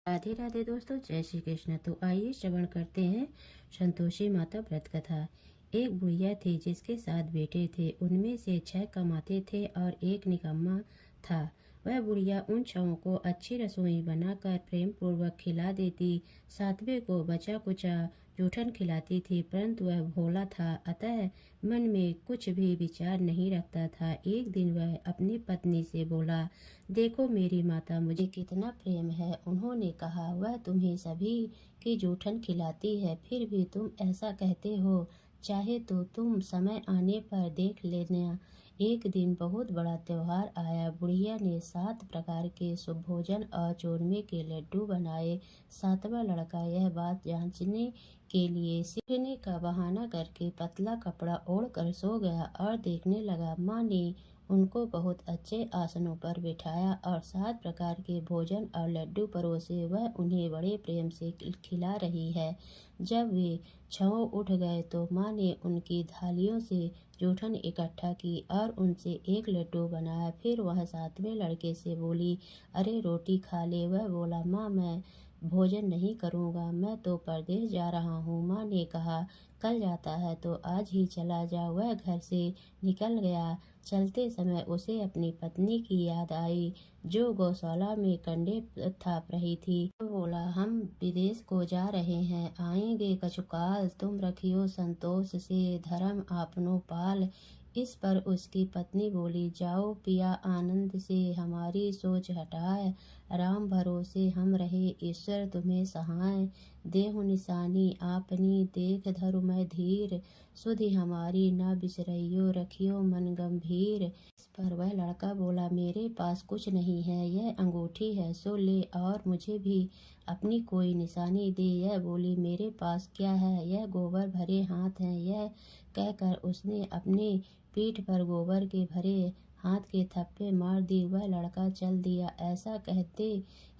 राधे राधे दोस्तों, जय श्री कृष्ण। तो आइए श्रवण करते हैं संतोषी माता व्रत कथा। एक बुढ़िया थी जिसके 7 बेटे थे। उनमें से 6 कमाते थे और एक निकम्मा था। वह बुढ़िया उन 6 को अच्छी रसोई बनाकर प्रेम पूर्वक खिला देती। 7वें को बचा कुचा जूठन खिलाती थी, परंतु वह भोला था, अतः मन में कुछ भी विचार नहीं रखता था। एक दिन वह अपनी पत्नी से बोला, देखो मेरी माता मुझे कितना प्रेम है। उन्होंने कहा, वह तुम्हें सभी की जूठन खिलाती है, फिर भी तुम ऐसा कहते हो। चाहे तो तुम समय आने पर देख लेना। एक दिन बहुत बड़ा त्योहार आया। बुढ़िया ने 7 प्रकार के शुभ भोजन और चूरमे के लड्डू बनाए। 7वां लड़का यह बात जांचने के लिए सीखने का बहाना करके पतला कपड़ा ओढ़कर सो गया और देखने लगा। माँ ने उनको बहुत अच्छे आसनों पर बिठाया और 7 प्रकार के भोजन और लड्डू परोसे। वह उन्हें बड़े प्रेम से खिला रही है। जब वे 6 उठ गए तो माँ ने उनकी थालियों से जूठन इकट्ठा की और उनसे एक लड्डू बनाया। फिर वह 7वें लड़के से बोली, अरे रोटी खा ले। वह बोला, माँ मैं भोजन नहीं करूँगा, मैं तो परदेश जा रहा हूँ। माँ ने कहा, कल जाता है तो आज ही चला जा। वह घर से निकल गया। चलते समय उसे अपनी पत्नी की याद आई, जो गौशाला में कंडे थाप रही थी। तो बोला, हम विदेश को जा रहे हैं, आएंगे कछुकाल, तुम रखियो संतोष से धर्म आपनो पाल। इस पर उसकी पत्नी बोली, जाओ पिया आनंद से हमारी सोच हटाए। राम भरोसे हम रहे, ईश्वर तुम्हें सहाय। देहु निशानी आपनी देख धरु मैं धीर। सुधि हमारी न बिसरइयो, रखियो मन गंभीर। इस पर वह लड़का बोला, मेरे पास कुछ नहीं है, यह अंगूठी है, सो ले और मुझे भी अपनी कोई निशानी दे। यह बोली, मेरे पास क्या है, यह गोबर भरे हाथ हैं। यह कहकर उसने अपने पीठ पर गोबर के भरे हाथ के थप्पे मार दी। वह लड़का चल दिया। ऐसा कहते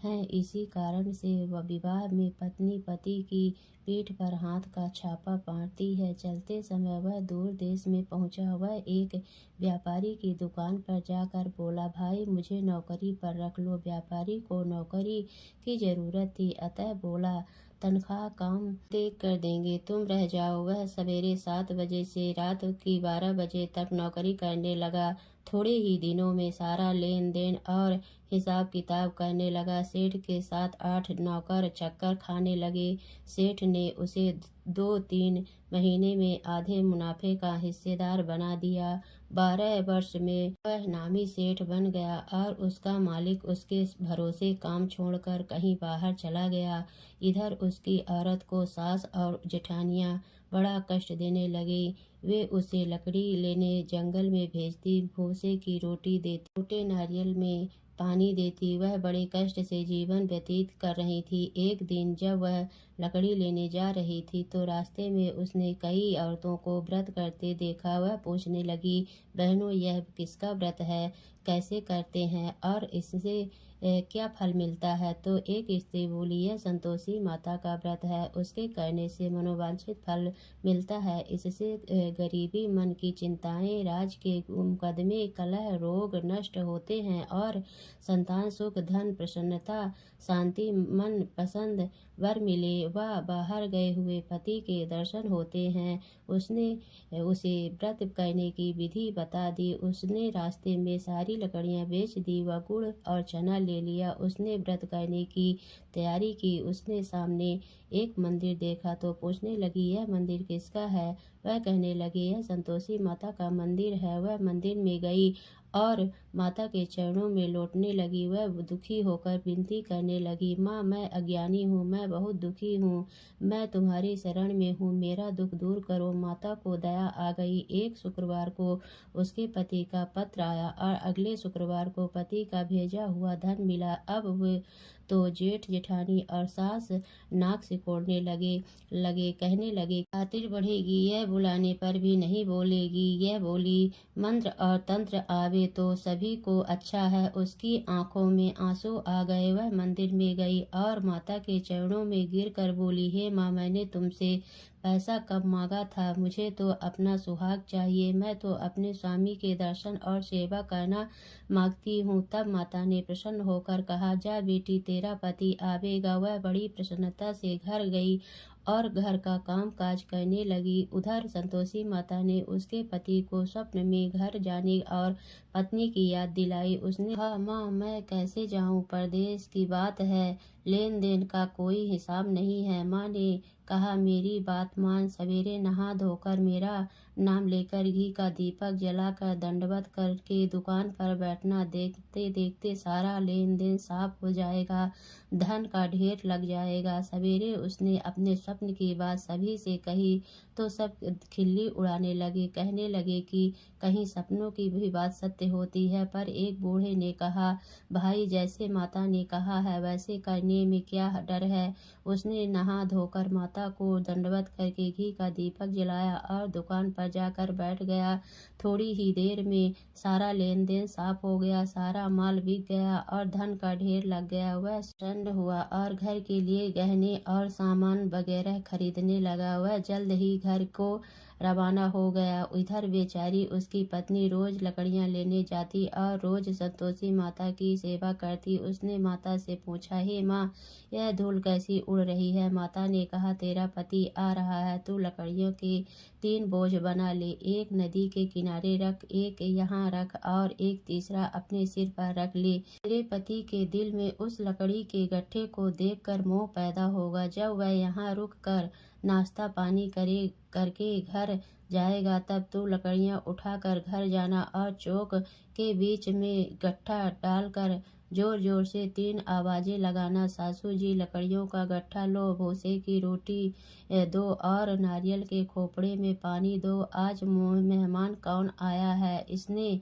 हैं इसी कारण से वह विवाह में पत्नी पति की पीठ पर हाथ का छापा बांधती है। चलते समय वह दूर देश में पहुंचा। वह एक व्यापारी की दुकान पर जाकर बोला, भाई मुझे नौकरी पर रख लो। व्यापारी को नौकरी की जरूरत थी, अतः बोला, तनख्वाह काम देख कर देंगे, तुम रह जाओ। वह सवेरे 7 बजे से रात की 12 बजे तक नौकरी करने लगा। थोड़े ही दिनों में सारा लेन देन और हिसाब किताब करने लगा। सेठ के 7-8 नौकर चक्कर खाने लगे। सेठ ने उसे 2-3 महीने में आधे मुनाफे का हिस्सेदार बना दिया। 12 वर्ष में वह नामी सेठ बन गया और उसका मालिक उसके भरोसे काम छोड़कर कहीं बाहर चला गया। इधर उसकी औरत को सास और जेठानियां बड़ा कष्ट देने लगी। वे उसे लकड़ी लेने जंगल में भेजती, भूसे की रोटी देती, छोटे नारियल में पानी देती। वह बड़े कष्ट से जीवन व्यतीत कर रही थी। एक दिन जब वह लकड़ी लेने जा रही थी तो रास्ते में उसने कई औरतों को व्रत करते देखा। वह पूछने लगी, बहनों यह किसका व्रत है, कैसे करते हैं और इससे क्या फल मिलता है। तो एक स्त्री बोली, यह संतोषी माता का व्रत है, उसके करने से मनोवांछित फल मिलता है। इससे गरीबी, मन की चिंताएं, राज के मुकदमे, कलह, रोग नष्ट होते हैं और संतान सुख, धन, प्रसन्नता, शांति, मन पसंद वर मिले व बाहर गए हुए पति के दर्शन होते हैं। उसने उसे व्रत करने की विधि बता दी। उसने रास्ते में सारी लकड़ियां बेच दी व गुड़ और चना ले लिया। उसने व्रत करने की तैयारी की। उसने सामने एक मंदिर देखा तो पूछने लगी, यह मंदिर किसका है। वह कहने लगी, यह संतोषी माता का मंदिर है। वह मंदिर में गई और माता के चरणों में लौटने लगी। वह दुखी होकर विनती करने लगी, माँ मैं अज्ञानी हूँ, मैं बहुत दुखी हूँ, मैं तुम्हारी शरण में हूँ, मेरा दुख दूर करो। माता को दया आ गई। एक शुक्रवार को उसके पति का पत्र आया और अगले शुक्रवार को पति का भेजा हुआ धन मिला। अब वे तो जेठ जेठानी और सास नाक सिकोड़ने लगे कहने लगे, खातिर बढ़ेगी, यह बुलाने पर भी नहीं बोलेगी। यह बोली, मंत्र और तंत्र आवे तो सभी को अच्छा है। उसकी आंखों में आंसू आ गए। वह मंदिर में गई और माता के चरणों में गिरकर बोली, हे माँ, मैंने तुमसे पैसा कब मांगा था? मुझे तो अपना सुहाग चाहिए। मैं तो अपने स्वामी के दर्शन और सेवा करना मांगती हूँ। तब माता ने प्रसन्न होकर कहा, जा बेटी, तेरा पति आवेगा। वह बड़ी प्रसन्नता से घर गई और घर का काम काज करने लगी। उधर संतोषी माता ने उसके पति को स्वप्न में घर जाने और पत्नी की याद दिलाई। उसने कहा, माँ, मैं कैसे जाऊँ? परदेश की बात है, लेन देन का कोई हिसाब नहीं है। माँ ने कहा, मेरी बात मान, सवेरे नहा धोकर मेरा नाम लेकर घी का दीपक जलाकर दंडवत करके दुकान पर बैठना। देखते देखते सारा लेन देन साफ हो जाएगा, धन का ढेर लग जाएगा। सवेरे उसने अपने स्वप्न की बात सभी से कही तो सब खिल्ली उड़ाने लगे, कहने लगे कि कहीं सपनों की भी बात सत्य होती है। पर एक बूढ़े ने कहा, भाई, जैसे माता ने कहा है वैसे करने में क्या डर है? उसने नहा धोकर माता को दंडवत करके घी का दीपक जलाया और दुकान पर जाकर बैठ गया। थोड़ी ही देर में सारा लेन देन साफ हो गया, सारा माल बिक गया और धन का ढेर लग गया। वह प्रसन्न हुआ और घर के लिए गहने और सामान वगैरह खरीदने लगा। वह जल्द ही घर को रवाना हो गया। इधर बेचारी उसकी पत्नी रोज लकड़ियां लेने जाती और रोज संतोषी माता की सेवा करती। उसने माता से पूछा, हे माँ, यह धूल कैसी उड़ रही है? माता ने कहा, तेरा पति आ रहा है, तू लकड़ियों के 3 बोझ बना ले। एक नदी के किनारे रख, एक यहाँ रख और एक तीसरा अपने सिर पर रख ले। तेरे पति के दिल में उस लकड़ी के गट्ठे को देखकर मोह पैदा होगा। जब वह यहाँ रुक कर नाश्ता पानी करके घर जाएगा, तब तू लकड़ियाँ उठाकर घर जाना और चौक के बीच में गट्ठा डालकर जोर जोर से 3 आवाजें लगाना। सासू जी, लकड़ियों का गट्ठा लो, भूसे की रोटी दो और नारियल के खोपड़े में पानी दो। आज मेहमान कौन आया है? इसने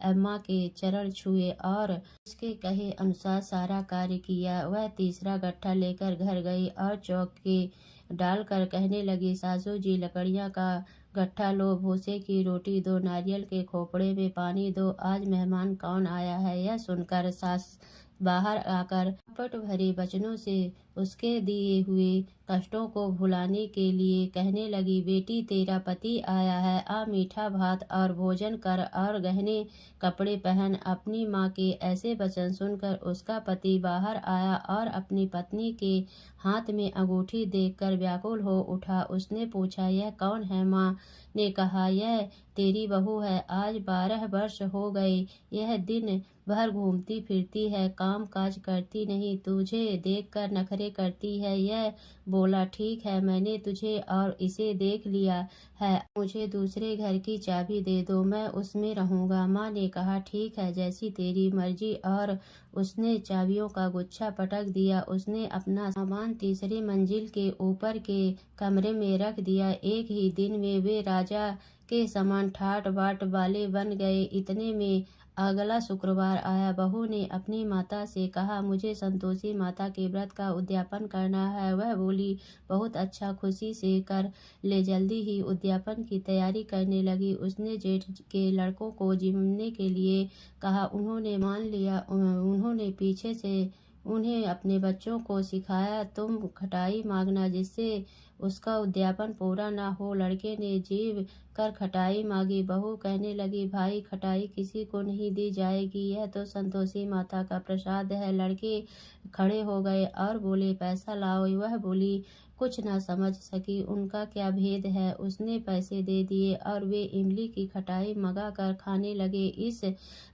अम्मा के चरण छुए और उसके कहे अनुसार सारा कार्य किया। वह तीसरा गट्ठा लेकर घर गई और चौक के डालकर कहने लगी, सासू जी, लकड़ियाँ का गट्ठा लो, भूसे की रोटी दो, नारियल के खोपड़े में पानी दो। आज मेहमान कौन आया है? यह सुनकर सास बाहर आकर पट भरे वचनों से उसके दिए हुए कष्टों को भुलाने के लिए कहने लगी, बेटी, तेरा पति आया है, आ मीठा भात और भोजन कर और गहने कपड़े पहन। अपनी माँ के ऐसे वचन सुनकर उसका पति बाहर आया और अपनी पत्नी के हाथ में अंगूठी देखकर व्याकुल हो उठा। उसने पूछा, यह कौन है? माँ ने कहा, यह तेरी बहू है। आज 12 वर्ष हो गए, यह दिन भर घूमती फिरती है, काम काज करती नहीं, तुझे देखकर नखरे करती है। यह बोला, ठीक है, मैंने तुझे और इसे देख लिया है, मुझे दूसरे घर की चाबी दे दो, मैं उसमें रहूंगा। माँ ने कहा, ठीक है, जैसी तेरी मर्जी। और उसने चाबियों का गुच्छा पटक दिया। उसने अपना सामान तीसरी मंजिल के ऊपर के कमरे में रख दिया। एक ही दिन में वे राजा के समान ठाट बाट वाले बन गए। इतने में अगला शुक्रवार आया। बहू ने अपनी माता से कहा, मुझे संतोषी माता के व्रत का उद्यापन करना है। वह बोली, बहुत अच्छा, खुशी से कर ले। जल्दी ही उद्यापन की तैयारी करने लगी। उसने जेठ के लड़कों को जिमने के लिए कहा। उन्होंने मान लिया। उन्होंने पीछे से उन्हें अपने बच्चों को सिखाया, तुम खटाई मांगना जिससे उसका उद्यापन पूरा ना हो। लड़के ने जीव कर खटाई मांगी। बहू कहने लगी, भाई, खटाई किसी को नहीं दी जाएगी, यह तो संतोषी माता का प्रसाद है। लड़के खड़े हो गए और बोले, पैसा लाओ। वह बोली, कुछ न समझ सकी उनका क्या भेद है। उसने पैसे दे दिए और वे इमली की खटाई मंगा कर खाने लगे। इस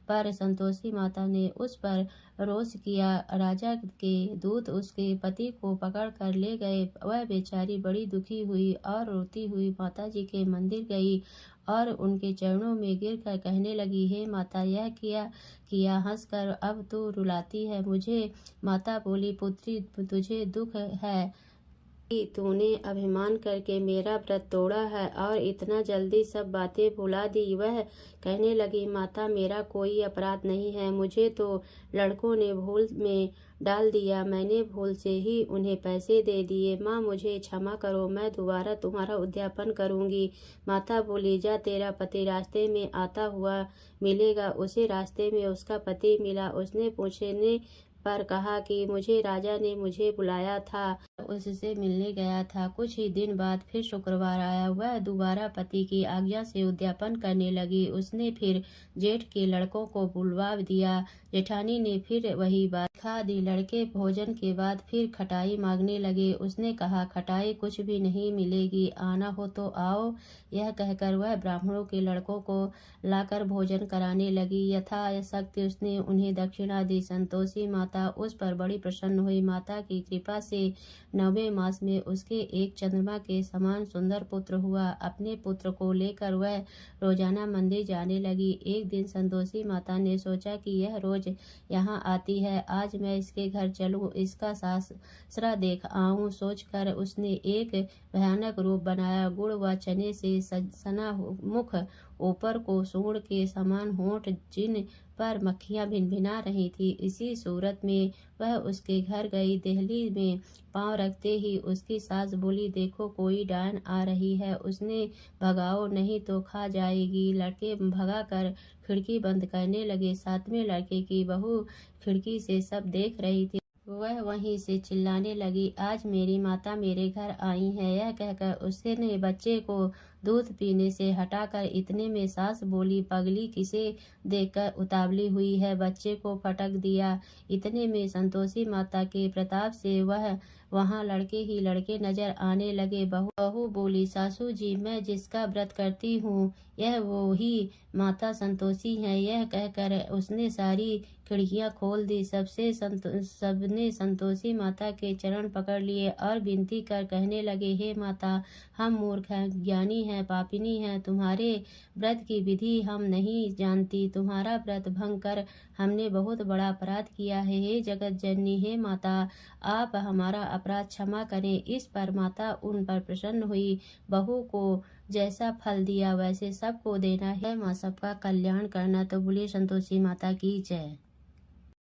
पर संतोषी माता ने उस पर रोष किया। राजा के दूत उसके पति को पकड़ कर ले गए। वह बेचारी बड़ी दुखी हुई और रोती हुई माता जी के मंदिर गई और उनके चरणों में गिरकर कहने लगी, हे माता, यह किया किया हंसकर अब तू रुलाती है मुझे। माता बोली, पुत्री, तुझे दुख है कि तूने अभिमान करके मेरा व्रत तोड़ा है और इतना जल्दी सब बातें भुला दी। वह कहने लगी, माता, मेरा कोई अपराध नहीं है, मुझे तो लड़कों ने भूल में डाल दिया, मैंने भूल से ही उन्हें पैसे दे दिए। माँ, मुझे क्षमा करो, मैं दोबारा तुम्हारा उद्यापन करूँगी। माता बोली, जा, तेरा पति रास्ते में आता हुआ मिलेगा। उसे रास्ते में उसका पति मिला। उसने पूछने पर कहा कि मुझे राजा ने मुझे बुलाया था, उससे मिलने गया था। कुछ ही दिन बाद फिर शुक्रवार आया। वह दोबारा पति की आज्ञा से उद्यापन करने लगी। उसने फिर जेठ के लड़कों को बुलवा दिया। जेठानी ने फिर वही बात खा दी। लड़के भोजन के बाद फिर खटाई मांगने लगे। उसने कहा, खटाई कुछ भी नहीं मिलेगी, आना हो तो आओ। यह कहकर वह ब्राह्मणों के लड़कों को लाकर भोजन कराने लगी। यथाशक्ति उसने उन्हें दक्षिणा दी। संतोषी माता उस पर बड़ी प्रसन्न हुई। माता की कृपा से 9वें मास में उसके एक चंद्रमा के समान सुंदर पुत्र हुआ। अपने पुत्र को लेकर वह रोजाना मंदिर जाने लगी। एक दिन संतोषी माता ने सोचा कि यह रोज यहाँ आती है, आज मैं इसके घर चलूं, इसका सासरा देख आऊं। सोचकर उसने एक भयानक रूप बनाया। गुड़ व चने से सना मुख, ऊपर को सूंड के समान होंठ, जिन पर मक्खियां भिनभिना रही थी। इसी सूरत में वह उसके घर गई। देहली में पांव रखते ही उसकी सास बोली, देखो कोई डायन आ रही है, उसने भगाओ नहीं तो खा जाएगी। लड़के भगाकर खिड़की बंद करने लगे। 7वें लड़के की बहू खिड़की से सब देख रही थी। वह वहीं से चिल्लाने लगी, आज मेरी माता मेरे घर आई है। यह कहकर उसने बच्चे को दूध पीने से हटाकर इतने में सास बोली, पगली किसे देखकर उतावली हुई है, बच्चे को फटक दिया। इतने में संतोषी माता के प्रताप से वह वहाँ लड़के ही लड़के नजर आने लगे। बहू बोली, सासू जी, मैं जिसका व्रत करती हूँ यह वो ही माता संतोषी है। यह कहकर उसने सारी खिड़कियां खोल दी। सबने संतोषी माता के चरण पकड़ लिए और विनती कर कहने लगे, हे माता, हम मूर्ख हैं, ज्ञानी हैं, पापिनी हैं, तुम्हारे व्रत की विधि हम नहीं जानती। तुम्हारा व्रत भंग कर हमने बहुत बड़ा अपराध किया है। हे जगत जननी, हे माता, आप हमारा अपराध क्षमा करें। इस पर माता उन पर प्रसन्न हुई। बहू को जैसा फल दिया वैसे सबको देना है। माँ सबका कल्याण करना। तो बोलिए संतोषी माता की जय।